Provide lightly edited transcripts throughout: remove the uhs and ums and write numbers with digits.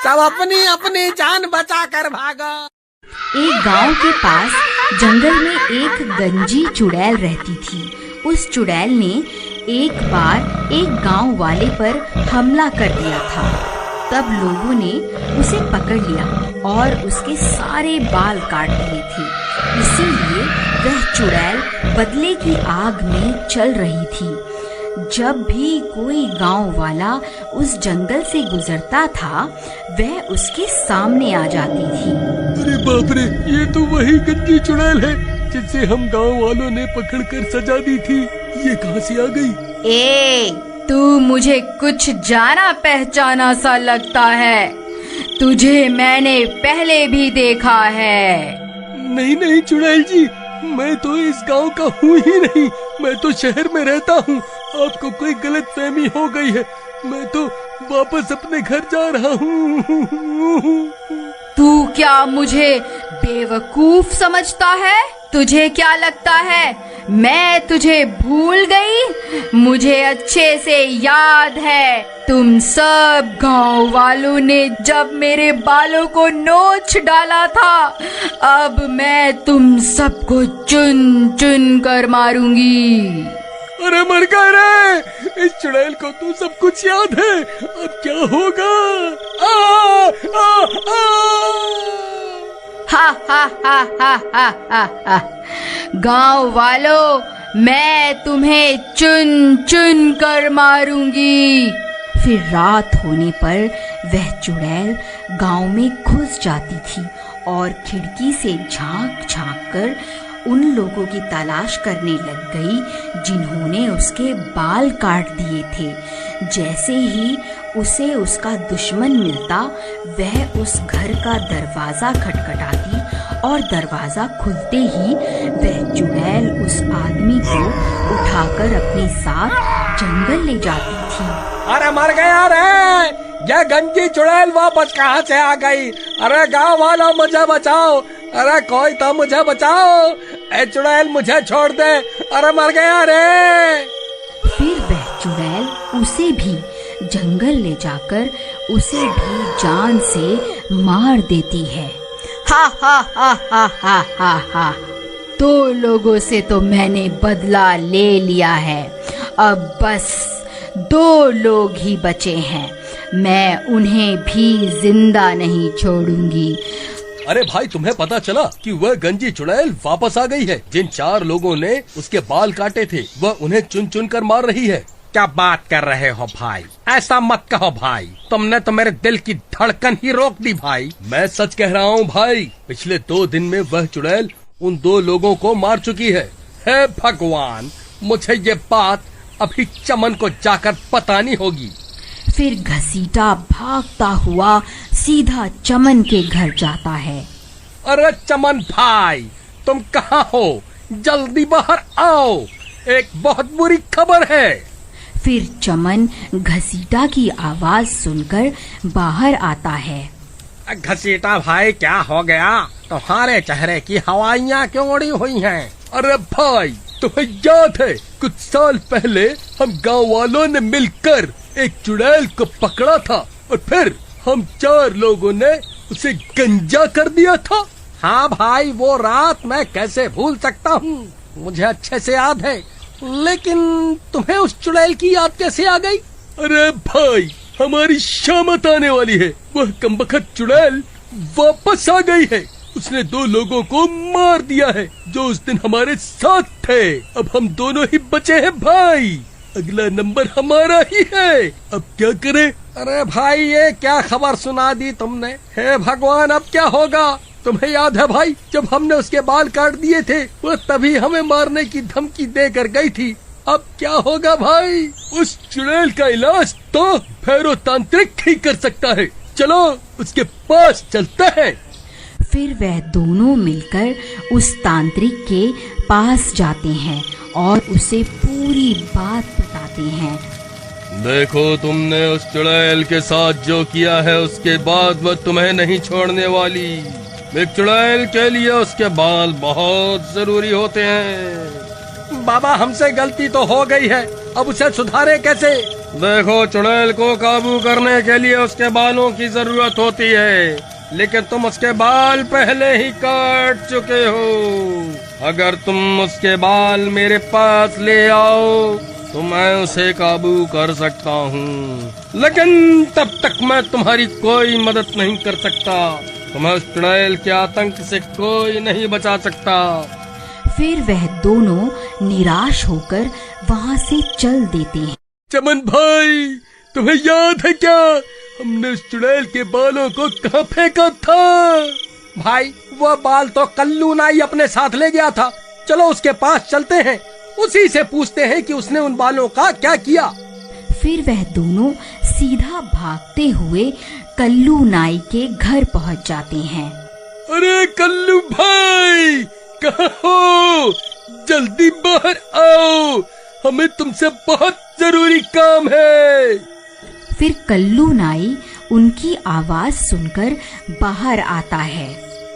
सब अपनी अपनी जान बचा कर भागो। एक गांव के पास जंगल में एक गंजी चुड़ैल रहती थी। उस चुड़ैल ने एक बार एक गांव वाले पर हमला कर दिया था। तब लोगों ने उसे पकड़ लिया और उसके सारे बाल काट दिए थे। इसीलिए वह चुड़ैल बदले की आग में चल रही थी। जब भी कोई गांव वाला उस जंगल से गुजरता था, वह उसके सामने आ जाती थी। अरे बाप रे, ये तो वही गंजी चुड़ैल है जिसे हम गांव वालों ने पकड़कर सजा दी थी। ये कहां से आ गई? ए, तू मुझे कुछ जाना पहचाना सा लगता है। तुझे मैंने पहले भी देखा है। नहीं नहीं चुड़ैल जी, मैं तो इस गांव का हूँ ही नहीं। मैं तो शहर में रहता हूँ। आपको कोई गलतफहमी हो गई है। मैं तो वापस अपने घर जा रहा हूँ। तू क्या मुझे बेवकूफ समझता है? तुझे क्या लगता है मैं तुझे भूल गई? मुझे अच्छे से याद है, तुम सब गांव वालों ने जब मेरे बालों को नोच डाला था। अब मैं तुम सबको चुन चुन कर मारूंगी। अरे मर गए रे, इस चुड़ैल को तो सब कुछ याद है। अब क्या होगा? हा हा हा हा हा हा हा। गांव वालों, मैं तुम्हें चुन चुन कर मारूंगी। फिर रात होने पर वह चुड़ैल गांव में घुस जाती थी और खिड़की से झांक झांक कर उन लोगों की तलाश करने लग गई जिन्होंने उसके बाल काट दिए थे। जैसे ही उसे उसका दुश्मन मिलता, वह उस घर का दरवाजा खटखटाती और दरवाजा खुलते ही वह चुड़ैल उस आदमी को उठाकर अपने साथ जंगल ले जाती थी। अरे मर गया रे, यह गंजी चुड़ैल वापस कहाँ से आ गई? अरे गांव वालों मुझे बचाओ। अरे कोई तो मुझे बचाओ। ए चुड़ैल मुझे छोड़ दे। अरे मर गया रे। फिर वह चुड़ैल उसे भी जंगल ले जाकर उसे भी जान से मार देती है। हा हा हा हा हा हा हा। 2 लोगों से तो मैंने बदला ले लिया है। अब बस 2 लोग ही बचे हैं। मैं उन्हें भी जिंदा नहीं छोड़ूंगी। अरे भाई, तुम्हें पता चला कि वह गंजी चुड़ैल वापस आ गई है? जिन 4 लोगों ने उसके बाल काटे थे, वह उन्हें चुन चुन कर मार रही है। क्या बात कर रहे हो भाई? ऐसा मत कहो भाई, तुमने तो मेरे दिल की धड़कन ही रोक दी भाई। मैं सच कह रहा हूँ भाई। पिछले 2 दिन में वह चुड़ैल उन 2 लोगों को मार चुकी है। हे भगवान, मुझे ये बात अभी चमन को जाकर बतानी होगी। फिर घसीटा भागता हुआ सीधा चमन के घर जाता है। अरे चमन भाई, तुम कहाँ हो? जल्दी बाहर आओ, एक बहुत बुरी खबर है। फिर चमन घसीटा की आवाज सुनकर बाहर आता है। घसीटा भाई, क्या हो गया? तुम्हारे चेहरे की हवाइयाँ क्यों उड़ी हुई हैं? अरे भाई, तुम्हें याद है कुछ साल पहले हम गांव वालों ने मिलकर एक चुड़ैल को पकड़ा था और फिर हम 4 लोगों ने उसे गंजा कर दिया था? हाँ भाई, वो रात मैं कैसे भूल सकता हूँ, मुझे अच्छे से याद है। लेकिन तुम्हें उस चुड़ैल की याद कैसे आ गई? अरे भाई, हमारी शामत आने वाली है। वह कमबख्त चुड़ैल वापस आ गई है। उसने 2 लोगों को मार दिया है जो उस दिन हमारे साथ थे। अब हम दोनों ही बचे हैं भाई। अगला नंबर हमारा ही है। अब क्या करें? अरे भाई, ये क्या खबर सुना दी तुमने? हे भगवान, अब क्या होगा? तुम्हें याद है भाई, जब हमने उसके बाल काट दिए थे, वो तभी हमें मारने की धमकी देकर गई थी। अब क्या होगा भाई? उस चुड़ैल का इलाज तो भैरव तांत्रिक ही कर सकता है। चलो उसके पास चलते हैं। फिर वह दोनों मिलकर उस तांत्रिक के पास जाते हैं और उसे पूरी बात बताते हैं। देखो, तुमने उस चुड़ैल के साथ जो किया है, उसके बाद वह तुम्हें नहीं छोड़ने वाली। एक चुड़ैल के लिए उसके बाल बहुत जरूरी होते हैं। बाबा, हमसे गलती तो हो गई है, अब उसे सुधारे कैसे? देखो, चुड़ैल को काबू करने के लिए उसके बालों की जरूरत होती है, लेकिन तुम उसके बाल पहले ही काट चुके हो। अगर तुम उसके बाल मेरे पास ले आओ तो मैं उसे काबू कर सकता हूँ, लेकिन तब तक मैं तुम्हारी कोई मदद नहीं कर सकता। तुम्हें उस चुड़ैल के आतंक से कोई नहीं बचा सकता। फिर वह दोनों निराश होकर वहाँ से चल देते हैं। चमन भाई, तुम्हें याद है क्या, हमने उस चुड़ैल के बालों को कहाँ फेंका था? भाई, वो बाल तो कल्लू नाई अपने साथ ले गया था। चलो उसके पास चलते हैं, उसी से पूछते हैं कि उसने उन बालों का क्या किया। फिर वह दोनों सीधा भागते हुए कल्लू नाई के घर पहुँच जाते हैं। अरे कल्लू भाई, कहाँ हो? जल्दी बाहर आओ, हमें तुमसे बहुत जरूरी काम है। फिर कल्लू नाई उनकी आवाज सुनकर बाहर आता है।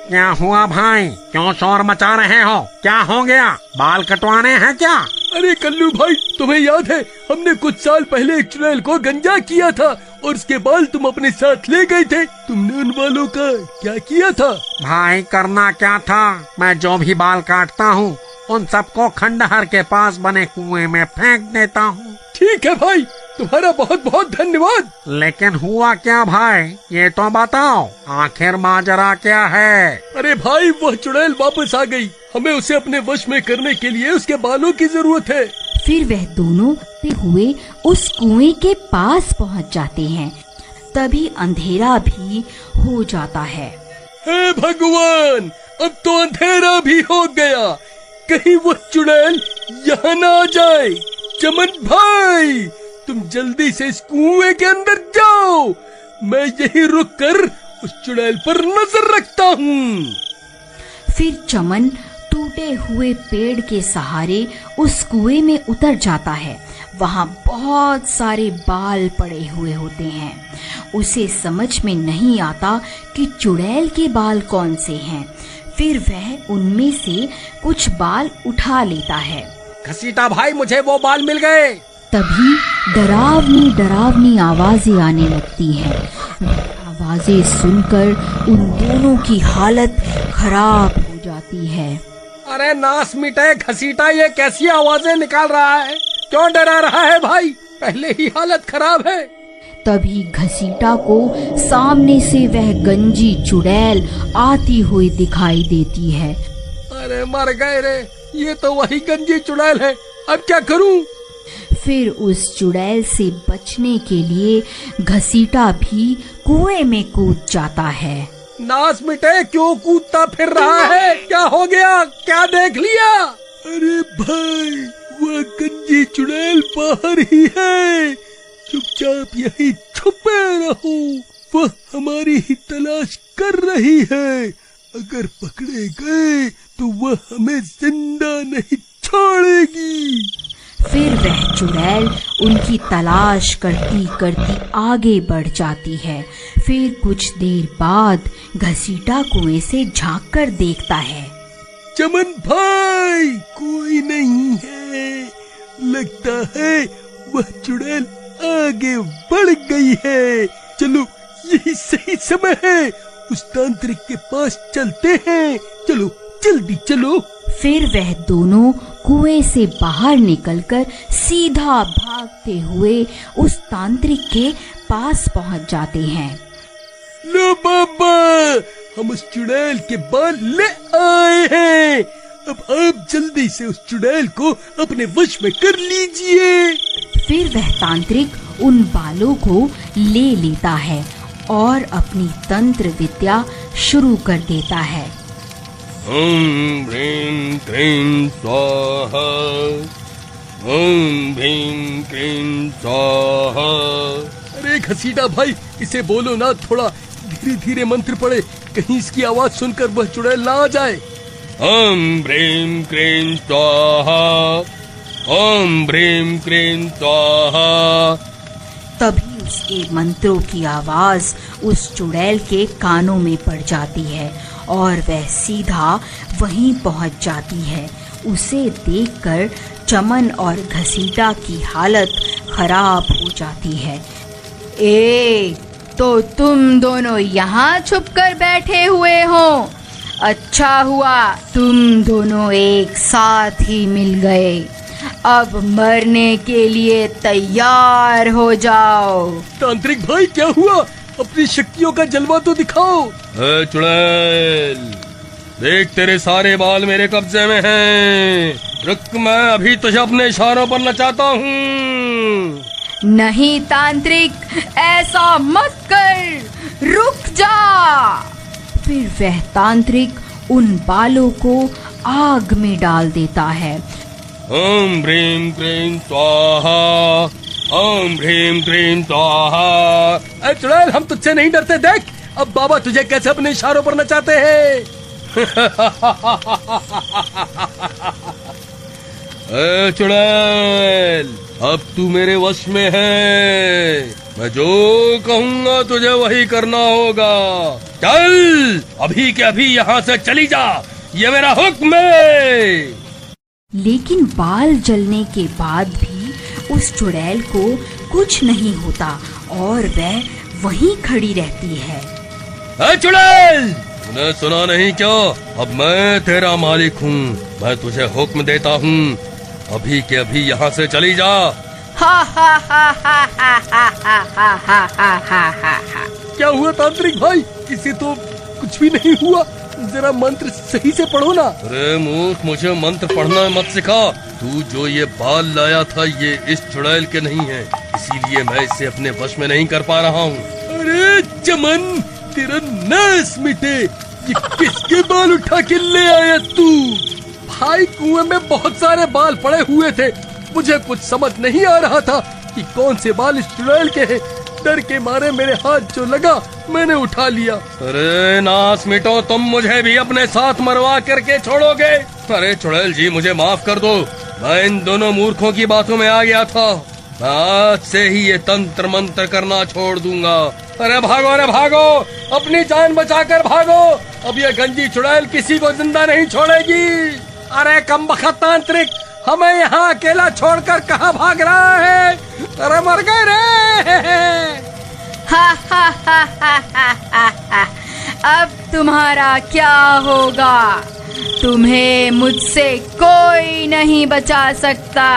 क्या हुआ भाई, क्यों शोर मचा रहे हो? क्या हो गया? बाल कटवाने हैं क्या? अरे कल्लू भाई, तुम्हें याद है हमने कुछ साल पहले एक चुड़ैल को गंजा किया था और उसके बाल तुम अपने साथ ले गए थे। तुमने उन बालों का क्या किया था? भाई, करना क्या था, मैं जो भी बाल काटता हूँ उन सबको खंडहर के पास बने कुएं में फेंक देता हूँ। ठीक है भाई, तुम्हारा बहुत बहुत धन्यवाद। लेकिन हुआ क्या भाई, ये तो बताओ, आखिर माजरा क्या है? अरे भाई, वह चुड़ैल वापस आ गई। हमें उसे अपने वश में करने के लिए उसके बालों की जरूरत है। फिर वह दोनों हुए उस कुएं के पास पहुंच जाते हैं। तभी अंधेरा भी हो जाता है। हे भगवान, अब तो अंधेरा भी हो गया, कहीं वो चुड़ैल यहाँ न आ जाए। चमन भाई, तुम जल्दी से इस कुएं के अंदर जाओ, मैं यहीं रुक कर उस चुड़ैल पर नजर रखता हूँ। फिर चमन टूटे हुए पेड़ के सहारे उस कुएं में उतर जाता है। वहाँ बहुत सारे बाल पड़े हुए होते हैं। उसे समझ में नहीं आता कि चुड़ैल के बाल कौन से हैं। फिर वह उनमें से कुछ बाल उठा लेता है। घसीटा भाई, मुझे वो बाल मिल गए। तभी डरावनी डरावनी आवाजें आने लगती हैं। आवाजें सुनकर उन दोनों की हालत खराब हो जाती है। अरे नास मिटे घसीटा, ये कैसी आवाजें निकाल रहा है? क्यों डरा रहा है भाई? पहले ही हालत खराब है। तभी घसीटा को सामने से वह गंजी चुड़ैल आती हुई दिखाई देती है। अरे मर गए रे, ये तो वही गंजी चुड़ैल है, अब क्या करूं? फिर उस चुड़ैल से बचने के लिए घसीटा भी कुएं में कूद जाता है। नास मिटे, क्यों कूदता फिर रहा है? क्या हो गया? क्या देख लिया? अरे भाई, वह गंजी चुड़ैल बाहर ही है, चुपचाप यहीं छुपे रहो, वह हमारी ही तलाश कर रही है। अगर पकड़े गए तो वह हमें जिंदा नहीं छोड़ेगी। फिर वह चुड़ैल उनकी तलाश करती करती आगे बढ़ जाती है। फिर कुछ देर बाद घसीटा कुएं से झांक कर देखता है। चमन भाई, कोई नहीं है, लगता है वह चुड़ैल आगे बढ़ गई है। चलो, यही सही समय है, उस तांत्रिक के पास चलते हैं। चलो, जल्दी चलो। फिर वह दोनों कुएं से बाहर निकलकर सीधा भागते हुए उस तांत्रिक के पास पहुंच जाते हैं। लो बाबा, हम उस चुड़ैल के बाल ले आए हैं। अब आप जल्दी से उस चुड़ैल को अपने वश में कर लीजिए। फिर वह तांत्रिक उन बालों को ले लेता है और अपनी तंत्र विद्या शुरू कर देता है। ओम ह्रीं क्लीं स्वाहा, ओम भीं क्लीं स्वाहा। अरे घसीटा भाई, इसे बोलो ना, थोड़ा धीरे धीरे मंत्र पढ़े, कहीं इसकी आवाज सुनकर वह चुड़ैल ना आ जाए। ओम ह्रीं क्लीं स्वाहा, ओम ह्रीं क्लीं स्वाहा। तभी उसके मंत्रों की आवाज उस चुड़ैल के कानों में पड़ जाती है और वह सीधा वहीं पहुंच जाती है। उसे देखकर चमन और घसीटा की हालत खराब हो जाती है। ए, तो तुम दोनों यहाँ छुप कर बैठे हुए हो। अच्छा हुआ तुम दोनों एक साथ ही मिल गए। अब मरने के लिए तैयार हो जाओ। तांत्रिक भाई क्या हुआ? अपनी शक्तियों का जलवा तो दिखाओ। चुड़ैल, देख तेरे सारे बाल मेरे कब्जे में हैं। रुक, मैं अभी तुझे अपने इशारों पर नचाता हूँ। नहीं तांत्रिक, ऐसा मत कर, रुक जा। फिर वह तांत्रिक उन बालों को आग में डाल देता है। ओम ह्रीं क्लीं स्वाहा, ओम ह्रीं क्लीं स्वाहा। अरे चुड़ैल, हम तुझसे नहीं डरते। देख अब बाबा तुझे कैसे अपने इशारों पर नचाते हैं। ए चुड़ैल, अब तू मेरे वश में है। मैं जो कहूँगा तुझे वही करना होगा। चल, अभी के अभी यहाँ से चली जा, ये मेरा हुक्म है। लेकिन बाल जलने के बाद भी उस चुड़ैल को कुछ नहीं होता और वह वहीं खड़ी रहती है। ए चुड़ैल, तूने सुना नहीं क्या? अब मैं तेरा मालिक हूँ। मैं तुझे हुक्म देता हूँ, अभी के अभी यहाँ से चली जा। हा हा हा हा हा हा हा हा हा हा हा हा हा। क्या हुआ तांत्रिक भाई? किसी तो कुछ भी नहीं हुआ। जरा मंत्र सही से पढ़ो ना। अरे मूर्ख, मुझे मंत्र पढ़ना मत सिखा। तू जो ये बाल लाया था ये इस चुड़ैल के नहीं है, इसीलिए मैं इसे अपने वश में नहीं कर पा रहा हूँ। अरे चमन, तेरा नाश मिटे। ये किसके बाल उठा के ले आया तू? भाई, कुएं में बहुत सारे बाल पड़े हुए थे। मुझे कुछ समझ नहीं आ रहा था कि कौन से बाल इस चुड़ैल के हैं। डर के मारे मेरे हाथ जो लगा मैंने उठा लिया। अरे नास मिटो, तुम मुझे भी अपने साथ मरवा करके छोड़ोगे? अरे चुड़ैल जी, मुझे माफ कर दो। मैं इन दोनों मूर्खों की बातों में आ गया था। मैं आज से ही ये तंत्र मंत्र करना छोड़ दूंगा। अरे भागो, अरे भागो, अपनी जान बचाकर भागो। अब ये गंजी चुड़ैल किसी को जिंदा नहीं छोड़ेगी। अरे कमबख्त तांत्रिक, हमें यहाँ अकेला छोड़कर कहाँ भाग रहा है? अरे मर गए रे। हा हा हा हा हा हा हा। अब तुम्हारा क्या होगा? तुम्हें मुझसे कोई नहीं बचा सकता।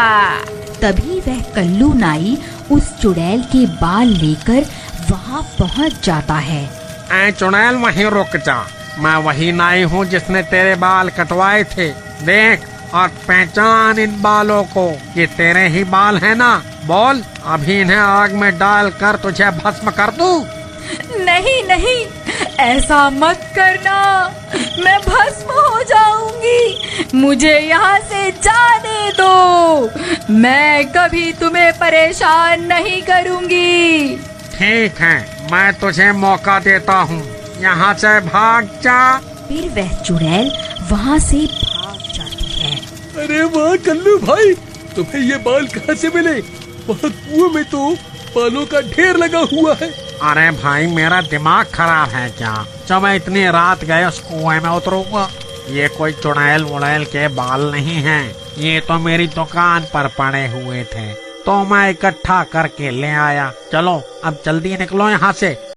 तभी वह कल्लू नाई उस चुड़ैल के बाल लेकर वहाँ पहुँच जाता है। ऐ चुड़ैल, वहीं रुक जा। मैं वही नाई हूँ जिसने तेरे बाल कटवाए थे। देख और पहचान इन बालों को, ये तेरे ही बाल है ना? बोल, अभी इन्हें आग में डाल कर तुझे भस्म कर दूं? नहीं नहीं, ऐसा मत करना, मैं भस्म हो जाऊंगी। मुझे यहाँ से जाने दो, मैं कभी तुम्हें परेशान नहीं करूंगी। ठीक है, मैं तुझे मौका देता हूँ, यहाँ से भाग जा। फिर वह चुड़ैल वहाँ से भाग जाती है। अरे वाह कल्लू भाई, तुम्हें ये बाल कहाँ से मिले? वहाँ कुएं में तो बालों का ढेर लगा हुआ है। अरे भाई, मेरा दिमाग खराब है क्या? जब मैं इतनी रात गए उस कुएं में उतरूंगा। ये कोई चुड़ैल वुड़ैल के बाल नहीं हैं, ये तो मेरी दुकान पर पड़े हुए थे, तो मैं इकट्ठा करके ले आया। चलो अब जल्दी निकलो यहाँ से।